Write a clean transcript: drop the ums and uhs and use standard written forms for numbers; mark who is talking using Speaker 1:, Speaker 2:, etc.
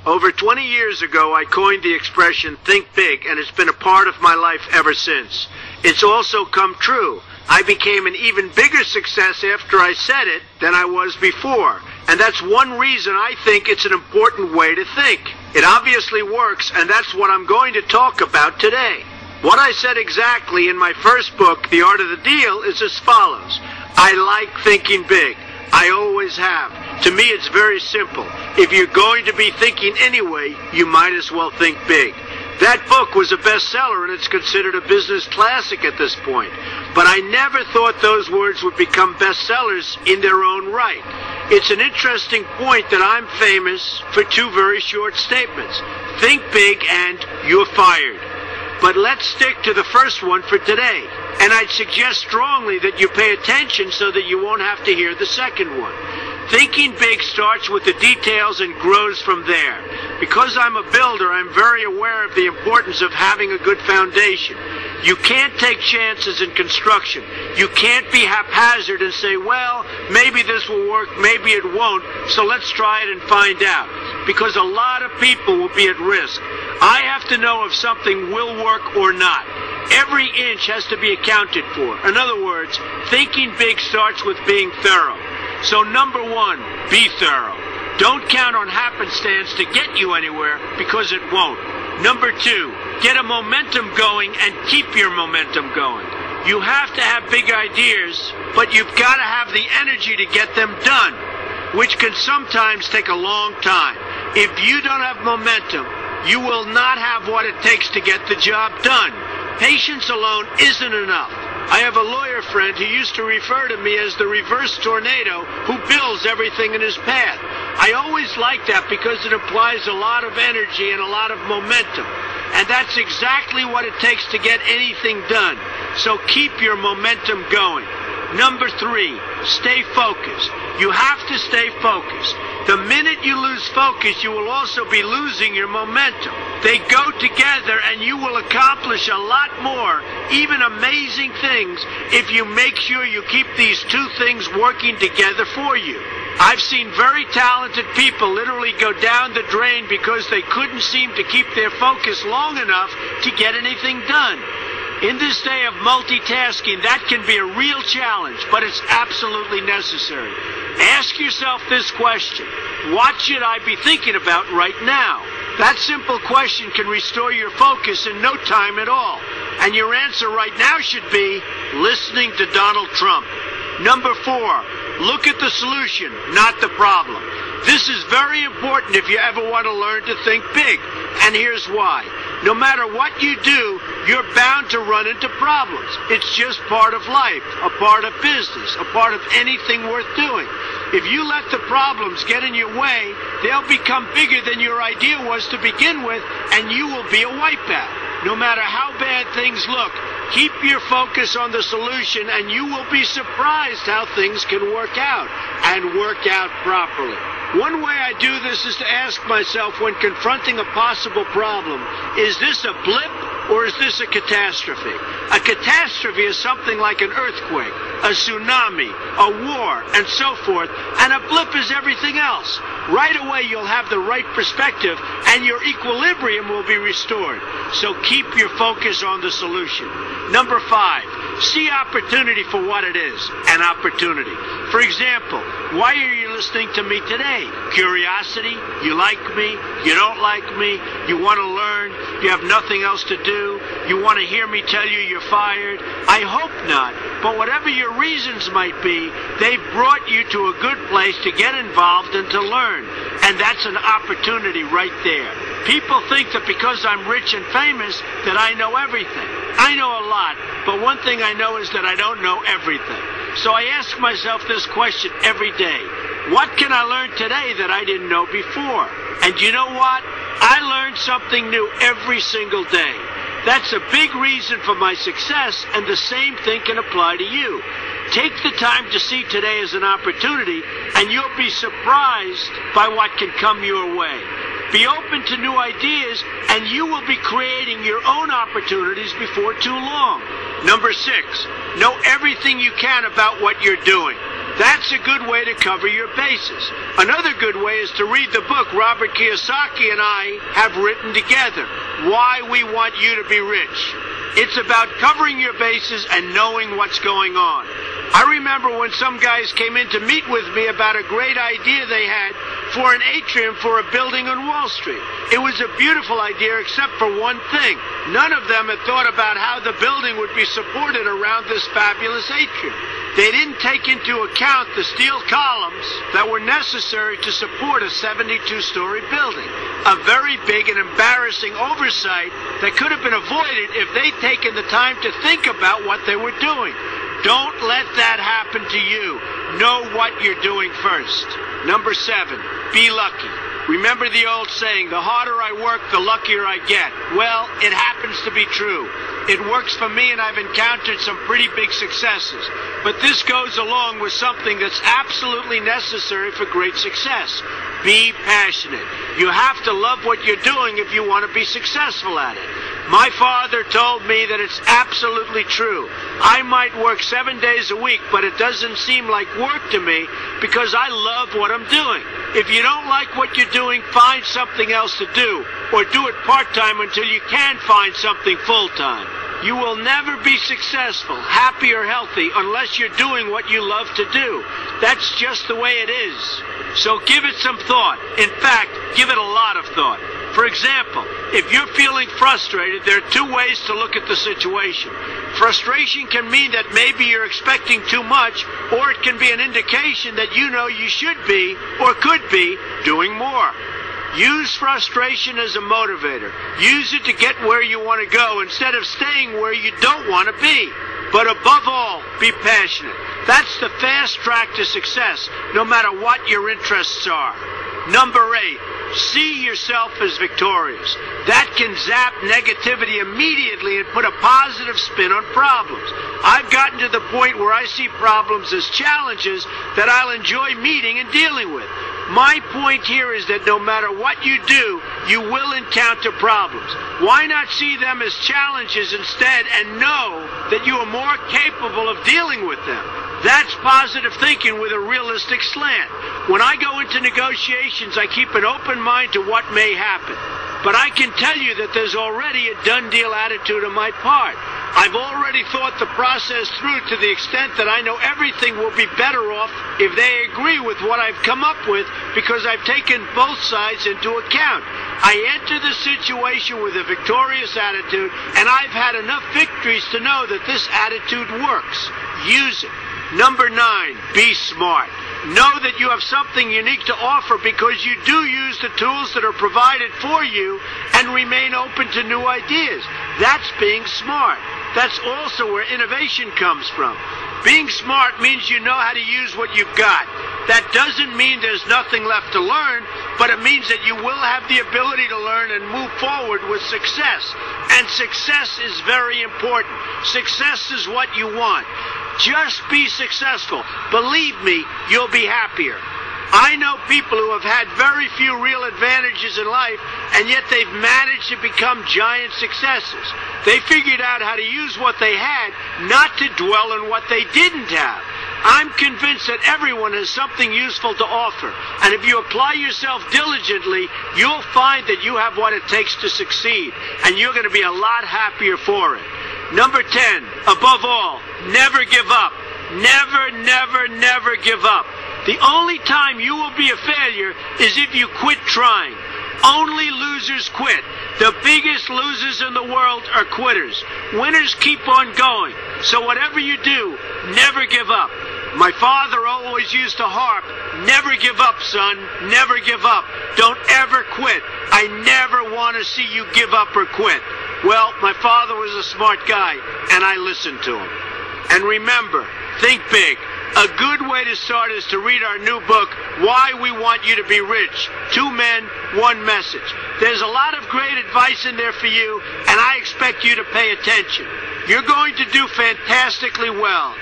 Speaker 1: Over 20 years ago, I coined the expression, think big, and it's been a part of my life ever since. It's also come true. I became an even bigger success after I said it than I was before. And that's one reason I think it's an important way to think. It obviously works, and that's what I'm going to talk about today. What I said exactly in my first book, The Art of the Deal, is as follows. I like thinking big. I always have. To me, it's very simple. If you're going to be thinking anyway, you might as well think big. That book was a bestseller, and it's considered a business classic at this point. But I never thought those words would become bestsellers in their own right. It's an interesting point that I'm famous for two very short statements. Think big and you're fired. But let's stick to the first one for today. And I'd suggest strongly that you pay attention so that you won't have to hear the second one. Thinking big starts with the details and grows from there. Because I'm a builder, I'm very aware of the importance of having a good foundation. You can't take chances in construction. You can't be haphazard and say, well, maybe this will work, maybe it won't, so let's try it and find out. Because a lot of people will be at risk. I have to know if something will work or not. Every inch has to be accounted for. In other words, thinking big starts with being thorough. So number one, be thorough. Don't count on happenstance to get you anywhere, because it won't. Number two, get a momentum going and keep your momentum going. You have to have big ideas, but you've got to have the energy to get them done, which can sometimes take a long time. If you don't have momentum, you will not have what it takes to get the job done. Patience alone isn't enough. I have a lawyer friend who used to refer to me as the reverse tornado who builds everything in his path. I always like that because it implies a lot of energy and a lot of momentum. And that's exactly what it takes to get anything done. So keep your momentum going. Number three, stay focused. You have to stay focused. The minute you lose focus, you will also be losing your momentum. They go together and you will accomplish a lot more, even amazing things, if you make sure you keep these two things working together for you. I've seen very talented people literally go down the drain because they couldn't seem to keep their focus long enough to get anything done. In this day of multitasking, that can be a real challenge, but it's absolutely necessary. Ask yourself this question: what should I be thinking about right now? That simple question can restore your focus in no time at all. And your answer right now should be listening to Donald Trump. Number four, look at the solution, not the problem. This is very important if you ever want to learn to think big. And here's why. No matter what you do, you're bound to run into problems. It's just part of life, a part of business, a part of anything worth doing. If you let the problems get in your way, they'll become bigger than your idea was to begin with, and you will be a wipeout. No matter how bad things look, keep your focus on the solution, and you will be surprised how things can work out, and work out properly. One way I do this is to ask myself when confronting a possible problem, is this a blip or is this a catastrophe? A catastrophe is something like an earthquake, a tsunami, a war, and so forth, and a blip is everything else. Right away you'll have the right perspective and your equilibrium will be restored. So keep your focus on the solution. Number five, see opportunity for what it is, an opportunity. For example, why are you listening to me today? Curiosity? You like me? You don't like me? You want to learn? You have nothing else to do? You want to hear me tell you you're fired? I hope not. But whatever your reasons might be, they've brought you to a good place to get involved and to learn. And that's an opportunity right there. People think that because I'm rich and famous that I know everything. I know a lot, but one thing I know is that I don't know everything. So I ask myself this question every day. What can I learn today that I didn't know before? And you know what? I learn something new every single day. That's a big reason for my success, and the same thing can apply to you. Take the time to see today as an opportunity, and you'll be surprised by what can come your way. Be open to new ideas, and you will be creating your own opportunities before too long. Number six, know everything you can about what you're doing. That's a good way to cover your bases. Another good way is to read the book Robert Kiyosaki and I have written together, Why We Want You to Be Rich. It's about covering your bases and knowing what's going on. I remember when some guys came in to meet with me about a great idea they had for an atrium for a building on Wall Street. It was a beautiful idea except for one thing. None of them had thought about how the building would be supported around this fabulous atrium. They didn't take into account the steel columns that were necessary to support a 72-story building. A very big and embarrassing oversight that could have been avoided if they'd taken the time to think about what they were doing. Don't let that happen to you. Know what you're doing first. Number 7, be lucky. Remember the old saying, the harder I work, the luckier I get. Well, it happens to be true. It works for me, and I've encountered some pretty big successes. But this goes along with something that's absolutely necessary for great success. Be passionate. You have to love what you're doing if you want to be successful at it. My father told me that it's absolutely true. I might work 7 days a week, but it doesn't seem like work to me because I love what I'm doing. If you don't like what you're doing, find something else to do, or do it part-time until you can find something full-time. You will never be successful, happy or healthy, unless you're doing what you love to do. That's just the way it is. So give it some thought. In fact, give it a lot of thought. For example, if you're feeling frustrated, there are 2 ways to look at the situation. Frustration can mean that maybe you're expecting too much, or it can be an indication that you know you should be, or could be, doing more. Use frustration as a motivator. Use it to get where you want to go instead of staying where you don't want to be. But above all, be passionate. That's the fast track to success, no matter what your interests are. Number 8, see yourself as victorious. That can zap negativity immediately and put a positive spin on problems. I've gotten to the point where I see problems as challenges that I'll enjoy meeting and dealing with. My point here is that no matter what you do, you will encounter problems. Why not see them as challenges instead and know that you are more capable of dealing with them? That's positive thinking with a realistic slant. When I go into negotiations, I keep an open mind to what may happen. But I can tell you that there's already a done deal attitude on my part. I've already thought the process through to the extent that I know everything will be better off if they agree with what I've come up with because I've taken both sides into account. I enter the situation with a victorious attitude, and I've had enough victories to know that this attitude works. Use it. Number 9, be smart. Know that you have something unique to offer because you do use the tools that are provided for you and remain open to new ideas. That's being smart. That's also where innovation comes from. Being smart means you know how to use what you've got. That doesn't mean there's nothing left to learn, but it means that you will have the ability to learn and move forward with success. And success is very important. Success is what you want. Just be successful. Believe me, you'll be happier. I know people who have had very few real advantages in life, and yet they've managed to become giant successes. They figured out how to use what they had, not to dwell on what they didn't have. I'm convinced that everyone has something useful to offer, and if you apply yourself diligently, you'll find that you have what it takes to succeed, and you're going to be a lot happier for it. Number 10, above all, never give up. Never, never, never give up. The only time you will be a failure is if you quit trying. Only losers quit. The biggest losers in the world are quitters. Winners keep on going. So whatever you do, never give up. My father always used to harp, never give up, son, never give up. Don't ever quit. I never want to see you give up or quit. Well, my father was a smart guy, and I listened to him. And remember, think big. A good way to start is to read our new book, Why We Want You to Be Rich. 2 men, 1 message. There's a lot of great advice in there for you, and I expect you to pay attention. You're going to do fantastically well.